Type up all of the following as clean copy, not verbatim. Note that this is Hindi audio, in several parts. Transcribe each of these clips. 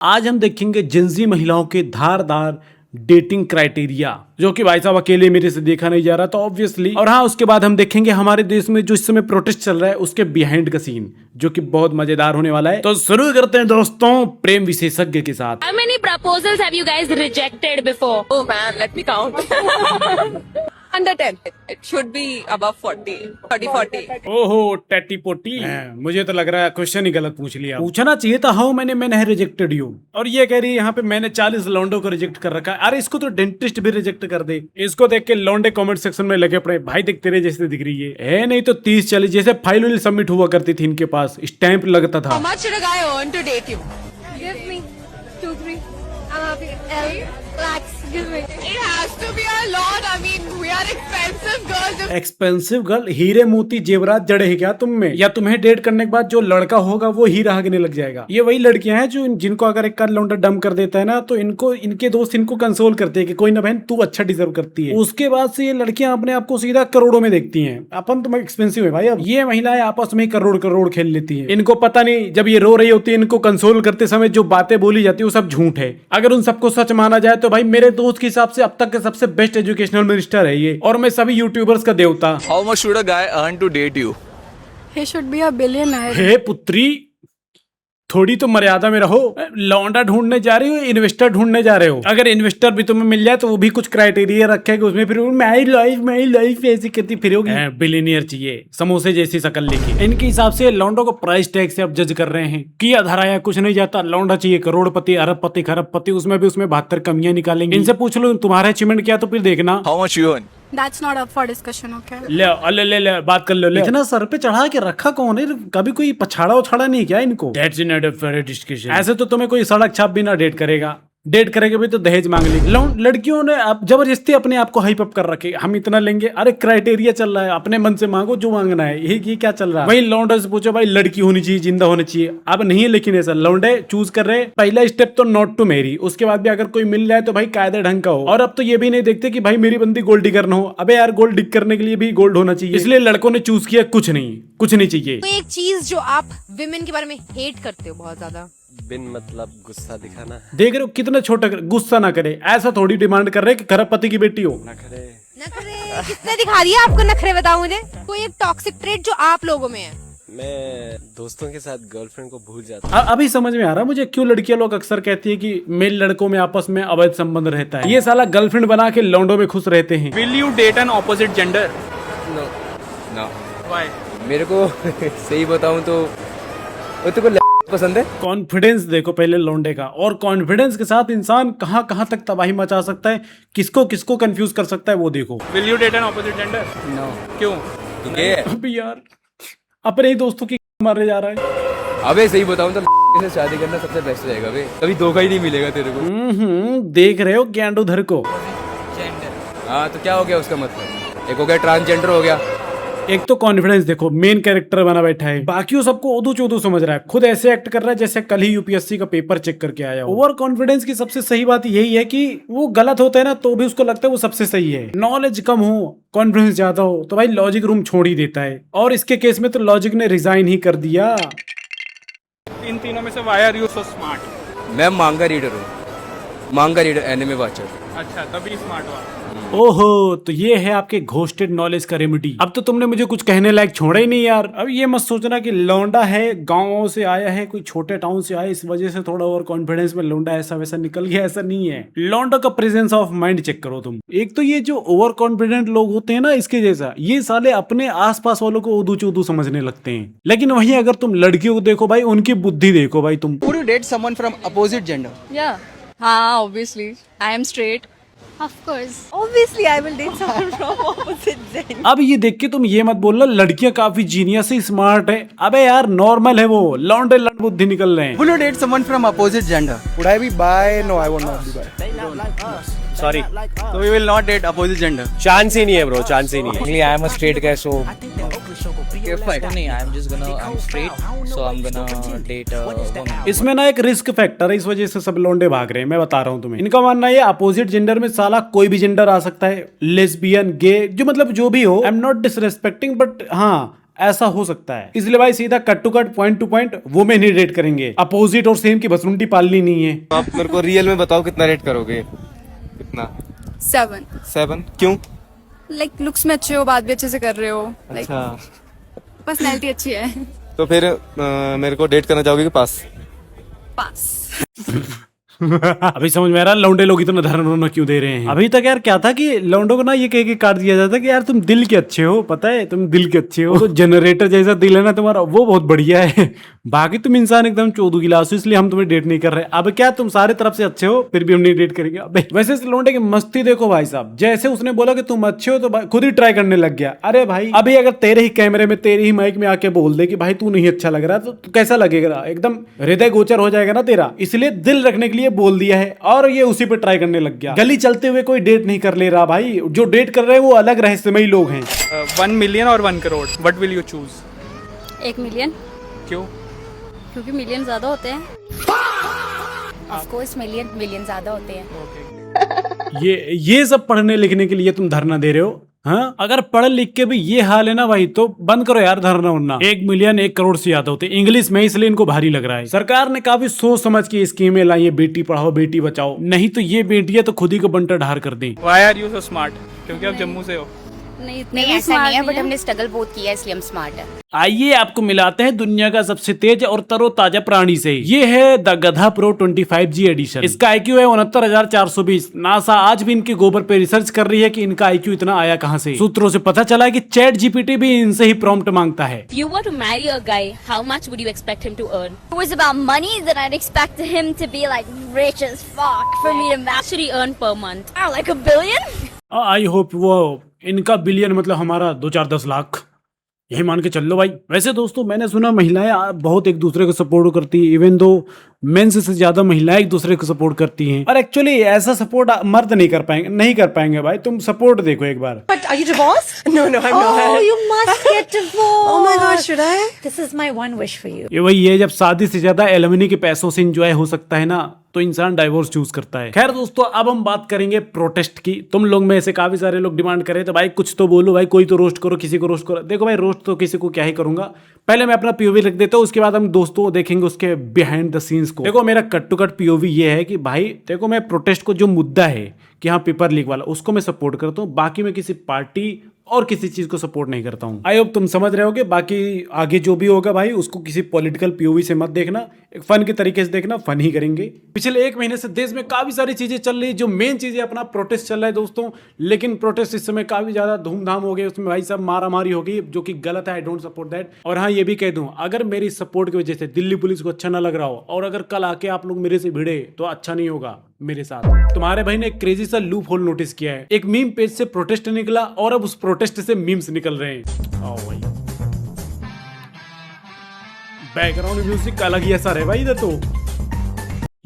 आज हम देखेंगे जिंजी महिलाओं के धारदार डेटिंग क्राइटेरिया, जो कि भाई साहब अकेले मेरे से देखा नहीं जा रहा, तो ऑब्वियसली। और हाँ, उसके बाद हम देखेंगे हमारे देश में जो इस समय प्रोटेस्ट चल रहा है उसके बिहाइंड का सीन, जो कि बहुत मजेदार होने वाला है। तो शुरू करते हैं दोस्तों प्रेम विशेषज्ञ के साथ। How many proposals have you guys rejected before? Oh man, let me count. Under 10. It should be above 40. 40. ओहो टैटी पोटी, मुझे तो लग रहा है क्वेश्चन ही गलत पूछ लिया। पूछना चाहिए था हाउ मैंने मैंने रिजेक्टेड यू, और ये कह रही है यहाँ पे मैंने 40 लौंडों को रिजेक्ट कर रखा है। अरे इसको तो डेंटिस्ट भी रिजेक्ट कर दे। इसको देख के लौंडे कमेंट सेक्शन में लगे पड़े, भाई देख तेरे जैसे दिख रही है नहीं तो 30-40 जैसे फाइल सबमिट हुआ करती थी इनके पास, स्टैंप लगता था। How much should a guy earn to date you? Give me 2-3. I'm happy. Lakhs. Give me. It has to be a lot. I mean, we are expensive girls. Expensive girl, हीरे मोती जेवरात जड़े हैं क्या तुम में? या तुम्हें डेट करने के बाद जो लड़का होगा वो हीरा हगने लग जाएगा? ये वही लड़कियां हैं जो जिनको अगर एक कार लौंडा डम कर देता है ना, तो इनको इनके दोस्त इनको कंसोल करते हैं कि कोई ना बहन तू अच्छा डिजर्व करती है। उसके बाद से ये लड़कियां अपने आप को सीधा करोड़ों में देखती हैं। अपन तो एक्सपेंसिव है भाई। अब ये महिलाएं आपस में करोड़ करोड़ खेल लेती है। इनको पता नहीं जब ये रो रही होती है, इनको कंसोल करते समय जो बातें बोली जाती है वो सब झूठ है। अगर उन सबको सच माना जाए तो भाई मेरे दोस्त के हिसाब से अब तक के सबसे बेस्ट एजुकेशनल मिनिस्टर है ये, और मैं सभी यूट्यूबर्स का देवता। How much should a guy earn to date you? He should be a billionaire. हे पुत्री, थोड़ी तो मर्यादा में रहो। लौंडा ढूंढने जा रही हो, इन्वेस्टर ढूंढने जा रहे हो। अगर इन्वेस्टर भी तुम्हें मिल जाए तो वो भी कुछ क्राइटेरिया रखेगा उसमें, फिर माई लाइफ ऐसी करती फिरोगी। बिलियनियर चाहिए, समोसे जैसी शक्ल लेके। इनके हिसाब से लौंडो को प्राइस टैग से अब जज कर रहे हैं। किया धराया कुछ नहीं जाता, लौंडा चाहिए करोड़पति, अरबपति, खरबपति, उसमें भी उसमें 72 कमियां निकालेंगे। इनसे पूछ लो तुम्हारा अचीवमेंट क्या, तो फिर देखना। How much you earn? That's not up for discussion, okay? ले बात कर लो। इतना सर पे चढ़ा के रखा कौन है? कभी कोई पछाड़ा उछाड़ा नहीं क्या इनको? That's not up for discussion। ऐसे तो तुम्हें कोई सड़क छाप भी ना डेट करेगा। डेट करेंगे भी तो दहेज मांग ली। लड़कियों ने अब जबरदस्ती अपने आप को हाइप अप कर रखे, हम इतना लेंगे। अरे क्राइटेरिया चल रहा है, अपने मन से मांगो जो मांगना है। ये क्या चल रहा है? वही लौंडे से पूछो भाई लड़की होनी चाहिए, जिंदा होनी चाहिए। अब नहीं है लेकिन ऐसा लौंडे चूज कर रहे। पहला स्टेप तो नॉट टू मैरी, उसके बाद भी अगर कोई मिल जाए तो भाई कायदे ढंग का हो। और अब तो ये भी नहीं देखते कि भाई मेरी बंदी गोल्ड डिगर ना हो। अबे यार गोल्ड डिग करने के लिए भी गोल्ड होना चाहिए, इसलिए लड़कों ने चूज किया कुछ नहीं चाहिए। तो एक चीज जो आप विमेन के बारे में हेट करते हो बहुत ज्यादा, बिन मतलब गुस्सा दिखाना। देख रहे हो कितना छोटा, गुस्सा ना करे। ऐसा थोड़ी डिमांड कर रहे कि खरबपति की बेटी हो। नखरे नखरे कितने दिखा दिया आपको? नखरे बताओ मुझे कोई एक टॉक्सिक ट्रेट जो आप लोगों में है। मैं दोस्तों के साथ गर्लफ्रेंड को भूल जाता हूँ। अभी समझ में आ रहा मुझे क्यों लड़कियां लोग अक्सर कहती है कि मेल लड़कों में आपस में अवैध संबंध रहता है। ये साला गर्लफ्रेंड बना के लौंडों में खुश रहते हैं। Will you date an opposite gender? No no Why? मेरे को सही बताऊं तो वो तो पसंद है। कॉन्फिडेंस देखो पहले लौंडे का, और कॉन्फिडेंस के साथ इंसान कहां कहां तक तबाही मचा सकता है, किसको किसको कंफ्यूज कर सकता है वो देखो। Will you date an opposite gender? No क्यों? अभी यार अपने ही दोस्तों की मारे जा रहा है। अबे सही बताऊं तो से शादी करना सबसे बेस्ट रहेगा बे, कभी धोखा ही नहीं मिलेगा तेरे को। देख रहे हो गैंडो धर को। हाँ तो क्या हो गया उसका मतलब? एक हो गया ट्रांसजेंडर हो गया। एक तो कॉन्फिडेंस देखो, मेन कैरेक्टर बना बैठा है, बाकियों सबको ओदू चोदू समझ रहा है, खुद ऐसे एक्ट कर रहा है जैसे कल ही यूपीएससी का पेपर चेक करके आया हो। ओवर कॉन्फिडेंस की सबसे सही बात यही है कि वो गलत होता है ना तो भी उसको लगता है वो सबसे सही है। नॉलेज कम हो, कॉन्फिडेंस ज्यादा हो तो भाई लॉजिक रूम छोड़ ही देता है, और इसके केस में तो लॉजिक ने रिजाइन ही कर दिया। इन तीनों में से why are you so smart? मैं मांगा रीडर हूँ, मांगा रीडर, एनिमे वाचर। अच्छा तभी स्मार्ट हुआ। ओहो, तो ये है आपके घोस्टेड नॉलेज का रेमेडी। अब तो तुमने मुझे कुछ कहने लायक छोड़ा ही नहीं यार। अब ये मत सोचना कि लौंडा है, गाँव से आया है, कोई छोटे टाउन से आया, इस वजह से थोड़ा ओवर कॉन्फिडेंस में लौंडा ऐसा वैसा निकल गया, ऐसा नहीं है। लौंडा का प्रेजेंस ऑफ माइंड चेक करो तुम। एक तो ये जो ओवर कॉन्फिडेंट लोग होते हैं ना, इसके जैसा ये साले अपने आसपास वालों को उदू चूदू समझने लगते हैं। लेकिन वहीं अगर तुम लड़कियों को देखो भाई, उनकी बुद्धि देखो भाई तुम। Would you date someone from opposite gender? Yeah. हाँ, obviously. I am straight. Of course. Obviously I will date someone from opposite gender. अब ये देख के तुम ये मत बोलना लड़कियां काफी जीनियस है, स्मार्ट है। अबे यार नॉर्मल है वो, लौंडे लंड बुद्धि निकल रहे हैं। Will you date someone from opposite gender? Would I be bi? No, I would not be bi. Sorry. So we will not date opposite gender. Chance ही नहीं है ब्रो, चांस ही नहीं है। Actually, I am a straight guy, so Okay, fine. I'm straight, so I'm gonna date a woman. इसमें ना एक रिस्क फैक्टर है, इस वजह से सब लौंडे भाग रहे हैं। मैं बता रहा हूँ तुम्हें। इनका मानना है अपोजिट जेंडर में साला कोई भी जेंडर आ सकता है, लेस्बियन, गे, जो मतलब जो भी हो। I am not disrespecting, but हाँ ऐसा हो सकता है। इसलिए भाई सीधा cut to cut, point to point, वो में नहीं रेट करेंगे। अपोजिट और सेम की भसुंडी पालनी नहीं है। आप मेरे को रियल में बताओ कितना रेट करोगे? कितना? 7. 7? क्यों? Like looks में अच्छे हो, बात भी अच्छे से कर रहे हो. Like अच्छा, पर्सनैलिटी अच्छी है. तो फिर मेरे को डेट करना चाहोगे कि पास? पास. अभी समझ में आ रहा है लौंडे लोग इतना धरना क्यों दे रहे हैं। अभी तक यार क्या था कि लौंडों को ना ये कह के काट दिया जाता कि यार तुम दिल के अच्छे हो, पता है तुम दिल के अच्छे हो, तो जनरेटर जैसा दिल है ना तुम्हारा, वो बहुत बढ़िया है। बाकी तुम इंसान एकदम चोदू गिलास हो, इसलिए हम तुम्हें डेट नहीं कर रहे। अब क्या तुम सारे तरफ से अच्छे हो फिर भी हम नहीं डेट करेंगे। अबे वैसे इस लौंडे की मस्ती देखो भाई साहब, जैसे उसने बोला कि तुम अच्छे हो तो खुद ही ट्राई करने लग गया। अरे भाई अभी अगर तेरे ही कैमरे में, तेरे ही माइक में आके बोल दे कि भाई तू नहीं अच्छा लग रहा, तो कैसा लगेगा? एकदम हृदय गोचर हो जाएगा ना तेरा। इसलिए दिल रखने के लिए बोल दिया है और ये उसी पे ट्राई करने लग गया। गली चलते हुए कोई डेट नहीं कर ले रहा भाई, जो डेट कर रहे हैं वो अलग रहस्यमयी लोग हैं। 1 million और 1 crore, what will you choose? 1 million, क्यों? क्योंकि मिलियन ज्यादा होते हैं। ऑफ कोर्स मिलियन ज्यादा होते हैं। ये सब पढ़ने लिखने के लिए तुम धरना दे रहे हो? हाँ, अगर पढ़ लिख के भी ये हाल है ना भाई, तो बंद करो यार धरना वरना। 1 मिलियन 1 करोड़ से ज्यादा होते इंग्लिश में, इसलिए इनको भारी लग रहा है। सरकार ने काफी सोच समझ के स्कीमें लाई है, बेटी पढ़ाओ बेटी बचाओ, नहीं तो ये बेटियां तो खुद ही को बंटा ढार कर दें। Why are you so smart? क्योंकि आप जम्मू से हो। नहीं ऐसा नहीं है, बट हमने स्ट्रगल बहुत किया इसलिए हम स्मार्ट है। आइए आपको मिलाते हैं दुनिया का सबसे तेज और तरोताजा प्राणी से। ये है द गधा प्रो 25G एडिशन। इसका आईक्यू है 69,420। नासा आज भी इनके गोबर पे रिसर्च कर रही है कि इनका आईक्यू इतना आया कहां से। सूत्रों से पता चला है कि चैट जीपीटी भी इनसे ही प्रॉम्प्ट मांगता है। You were to marry a guy, how much would you expect him to earn? If it was about money, then I'd expect him to be like rich as fuck for me to match. Should he earn per month? Oh, like $1 billion? I hope वो इनका बिलियन मतलब हमारा 2-4-10 लाख, यही मान के चल लो भाई। वैसे दोस्तों मैंने सुना महिलाएं बहुत एक दूसरे को सपोर्ट करती है, इवन दो मेंस से ज्यादा महिलाएं एक दूसरे को सपोर्ट करती हैं। और एक्चुअली ऐसा सपोर्ट मर्द नहीं कर पाएंगे भाई। तुम सपोर्ट देखो एक बार। But are you divorced? No, I'm not. Oh, you must get divorced. Oh my God, should I? This is my one wish for you. ये वही है, जब शादी से ज्यादा एलुमनी के पैसों से एंजॉय हो सकता है ना, तो इंसान डाइवोर्स चूज करता है। खैर दोस्तों अब हम बात करेंगे प्रोटेस्ट की। तुम लोग में से काफी सारे लोग डिमांड करे तो भाई कुछ तो बोलो भाई, कोई तो रोस्ट करो, किसी को रोस्ट करो। देखो भाई रोस्ट तो किसी को क्या ही करूंगा, पहले मैं अपना पीओवी रख देता हूँ, उसके बाद हम दोस्तों देखेंगे उसके बिहाइंड द सीन्स को। देखो मेरा कट टू कट पीओवी ये है कि भाई देखो मैं प्रोटेस्ट को जो मुद्दा है कि हाँ पेपर लीक वाला, उसको मैं सपोर्ट करता हूँ। बाकी मैं किसी पार्टी और किसी चीज को सपोर्ट नहीं करता हूँ। आई होप तुम समझ रहे होगे। बाकी आगे जो भी होगा भाई उसको किसी पॉलिटिकल पीओवी से मत देखना, एक फन के तरीके से देखना, फन ही करेंगे। पिछले 1 महीने से देश में काफी सारी चीजें चल रही, जो मेन चीज है अपना प्रोटेस्ट चल रहा है दोस्तों। लेकिन प्रोटेस्ट इस समय काफी ज्यादा धूमधाम हो गए, उसमें भाई सब मारा मारी हो गई, जो कि गलत है। I don't support that. और हाँ ये भी कह दूं, अगर मेरी सपोर्ट की वजह से दिल्ली पुलिस को अच्छा ना लग रहा हो और अगर कल आके आप लोग मेरे से भिड़े तो अच्छा नहीं होगा मेरे साथ। तुम्हारे भाई ने एक क्रेजी सा लूप होल नोटिस किया है। एक मीम पेज से प्रोटेस्ट निकला और अब उस प्रोटेस्ट से मीम्स निकल रहे हैं। आओ भाई बैकग्राउंड म्यूजिक अलग ही असर है भाई इधर। तो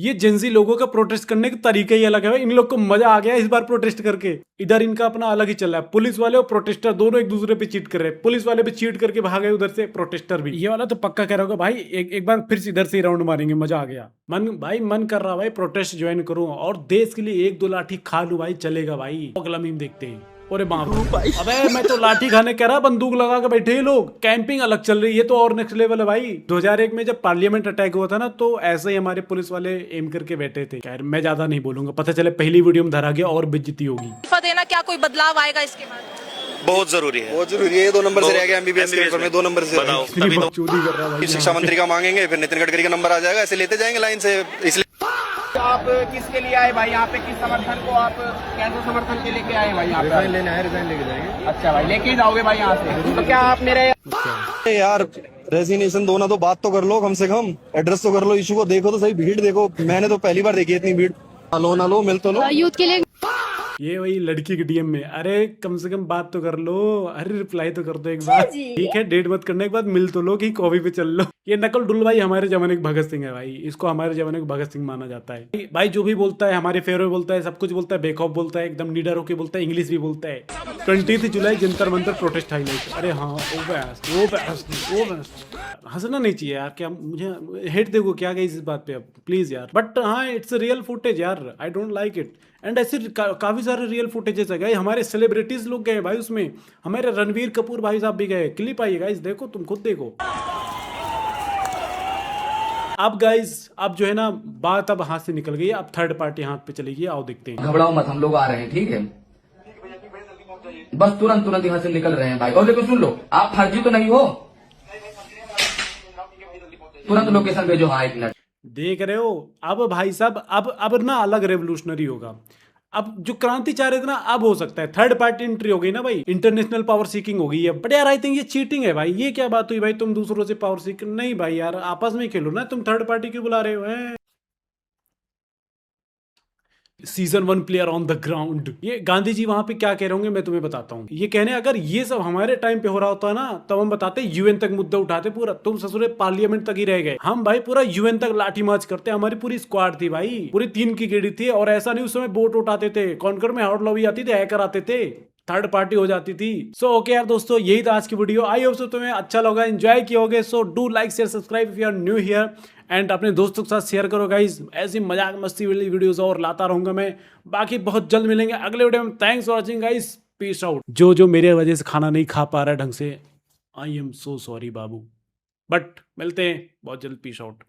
ये जेंजी लोगों का प्रोटेस्ट करने का तरीका ही अलग है भाई। इन लोग को मजा आ गया इस बार प्रोटेस्ट करके। इधर इनका अपना अलग ही चल रहा है। पुलिस वाले और प्रोटेस्टर दोनों एक दूसरे पे चीट कर रहे हैं। पुलिस वाले भी चीट करके भागे उधर से, प्रोटेस्टर भी। ये वाला तो पक्का कह रहा होगा भाई एक बार फिर से इधर से राउंड मारेंगे, मजा आ गया। मन कर रहा भाई प्रोटेस्ट ज्वाइन करूं और देश के लिए 1-2 लाठी खा लूं भाई, चलेगा भाई। अगला मीम देखते हैं। अरे बाप रे, अबे मैं तो लाठी खाने कह रहा, बंदूक लगा के बैठे लोग। कैंपिंग अलग चल रही है, तो और नेक्स्ट लेवल है भाई। 2001 में जब पार्लियामेंट अटैक हुआ था ना, तो ऐसे ही हमारे पुलिस वाले एम करके बैठे थे। खैर मैं ज्यादा नहीं बोलूंगा, पता चले पहली वीडियो में धरा गया और बेइज्जती होगी। देना क्या कोई बदलाव आएगा इसके बाद? बहुत जरूरी है। 2 नंबर से रह गया एमबीबीएस के पेपर में, 2 नंबर से चोरी कर रहा भाई। शिक्षा मंत्री का मांगेंगे, फिर नितिन गडकरी का नंबर आ जाएगा, ऐसे लेते जाएंगे लाइन से। इसलिए आप किसके लिए आए भाई यहाँ पे? किस समर्थन को आप कैसे समर्थन के लेके आए भाई? यहाँ पे लेना है, रिजाइन लेके जाएंगे। अच्छा भाई लेके जाओगे भाई यहाँ से? तो क्या आप मेरे यार रेजिग्नेशन दो ना, तो बात तो कर लो, कम से कम एड्रेस तो कर लो, इशू को देखो तो सही। भीड़ देखो, मैंने तो पहली बार देखी है इतनी भीड़। ना लो मिल तो लो। यूथ के लिए ये वही लड़की के डीएम में, अरे कम से कम बात तो कर लो, अरे रिप्लाई तो कर दो एक बार। ठीक है डेट मत करने के बाद मिल तो लो कि कॉफी पे चल लो। ये नकल डुल भाई हमारे जमाने के भगत सिंह है भाई, इसको हमारे जमाने के भगत सिंह माना जाता है भाई। जो भी बोलता है हमारे फेवर में बोलता है, सब कुछ बोलता है, बेखौफ बोलता है, एकदम निडर होकर बोलता है, इंग्लिश भी बोलता है। 20 जुलाई जंतर मंतर प्रोटेस्ट हाईलाइट। अरे हाँ वो हंसना नहीं चाहिए यार, क्या मुझे हेट देखो क्या गई इस बात पे अब प्लीज यार। बट हाँ इट्स रियल फुटेज यार, I don't like it. And ऐसे काफी सारे रियल फुटेजेस है गाइस, हमारे सेलिब्रिटीज लोग गए भाई उसमें, हमारे रणवीर कपूर भाई साहब भी गए, क्लिप आई है गाइस, देखो तुम खुद देखो। अब गाइस अब जो है ना बात अब हाथ से निकल गई, अब थर्ड पार्टी हाथ पे चलेगी, आओ देखते हैं। घबराओ मत, हम लोग आ रहे हैं, ठीक है? बस तुरंत तुरंत यहाँ से निकल रहे हैं भाई। और देखो सुन लो, आप फर्जी तो नहीं हो, तुरंत लोकेशन भेजो। हाँ 1 मिनट। देख रहे हो अब भाई साहब, अब ना अलग रेवोल्यूशनरी होगा। अब जो क्रांति चाह रहे थे ना अब हो सकता है, थर्ड पार्टी एंट्री हो गई ना भाई, इंटरनेशनल पावर सीकिंग हो गई है। बट यार आई थिंक ये चीटिंग है भाई, ये क्या बात हुई भाई, तुम दूसरों से पावर सीक नहीं भाई यार, आपस में खेलो ना, तुम थर्ड पार्टी क्यों बुला रहे हो? हैं season 1 player on the ground. ये गांधी जी वहां पे क्या कह रहे होंगे मैं तुम्हें बताता हूँ। ये कहने अगर ये सब हमारे टाइम पे हो रहा होता है ना, तब हम बताते यूएन तक मुद्दा उठाते पूरा, तुम ससुरे पार्लियामेंट तक ही रह गए, हम भाई पूरा यूएन तक लाठी मार्च करते, हमारी पूरी स्क्वाड थी भाई, पूरी 3 की गेड़ी थी। और ऐसा नहीं उस समय बोट उठाते थे, कॉन्कर में हाउट लॉबी आती थी, हैकर आते थे, थर्ड पार्टी हो जाती थी। सो ओके यार दोस्तों, यही था आज की वीडियो, आई होप सो तुम्हें अच्छा लगा, एंजॉय किए होगे। So do like share subscribe if you are new here, and अपने दोस्तों के साथ शेयर करो गाइज, ऐसी मजाक मस्ती वाली वीडियोस और लाता रहूंगा मैं। बाकी बहुत जल्द मिलेंगे अगले वीडियो में। Thanks for watching guys, peace out. जो मेरे वजह से खाना नहीं खा पा रहा है ढंग से, I am so sorry Babu, but मिलते हैं बहुत जल्द, पीस आउट।